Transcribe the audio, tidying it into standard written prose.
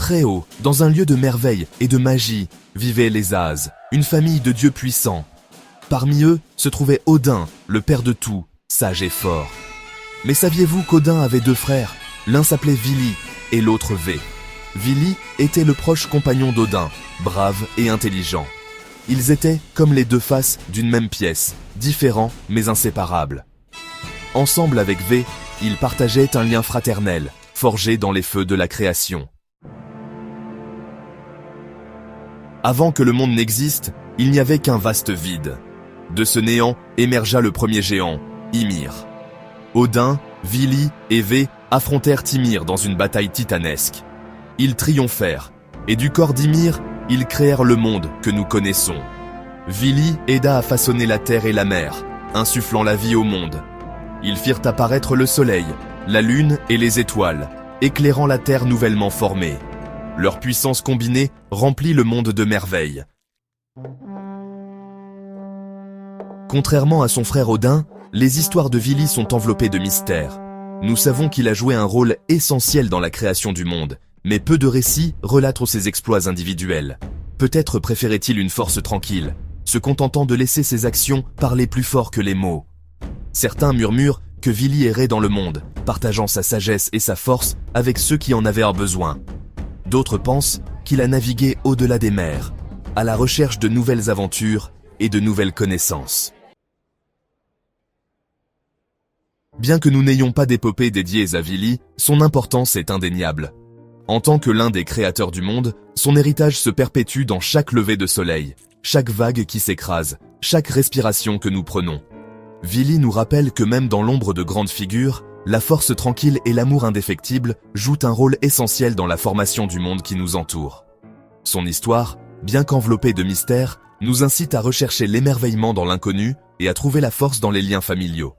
Très haut, dans un lieu de merveille et de magie, vivaient les Ases, une famille de dieux puissants. Parmi eux se trouvait Odin, le père de tout, sage et fort. Mais saviez-vous qu'Odin avait deux frères? L'un s'appelait Vili et l'autre Vé. Vili était le proche compagnon d'Odin, brave et intelligent. Ils étaient comme les deux faces d'une même pièce, différents mais inséparables. Ensemble avec Vé, ils partageaient un lien fraternel, forgé dans les feux de la création. Avant que le monde n'existe, il n'y avait qu'un vaste vide. De ce néant émergea le premier géant, Ymir. Odin, Vili et Vé affrontèrent Ymir dans une bataille titanesque. Ils triomphèrent, et du corps d'Ymir, ils créèrent le monde que nous connaissons. Vili aida à façonner la terre et la mer, insufflant la vie au monde. Ils firent apparaître le soleil, la lune et les étoiles, éclairant la terre nouvellement formée. Leur puissance combinée remplit le monde de merveilles. Contrairement à son frère Odin, les histoires de Vili sont enveloppées de mystères. Nous savons qu'il a joué un rôle essentiel dans la création du monde, mais peu de récits relatent ses exploits individuels. Peut-être préférait-il une force tranquille, se contentant de laisser ses actions parler plus fort que les mots. Certains murmurent que Vili errait dans le monde, partageant sa sagesse et sa force avec ceux qui en avaient besoin. D'autres pensent qu'il a navigué au-delà des mers, à la recherche de nouvelles aventures et de nouvelles connaissances. Bien que nous n'ayons pas d'épopée dédiée à Vili, son importance est indéniable. En tant que l'un des créateurs du monde, son héritage se perpétue dans chaque lever de soleil, chaque vague qui s'écrase, chaque respiration que nous prenons. Vili nous rappelle que même dans l'ombre de grandes figures, la force tranquille et l'amour indéfectible jouent un rôle essentiel dans la formation du monde qui nous entoure. Son histoire, bien qu'enveloppée de mystères, nous incite à rechercher l'émerveillement dans l'inconnu et à trouver la force dans les liens familiaux.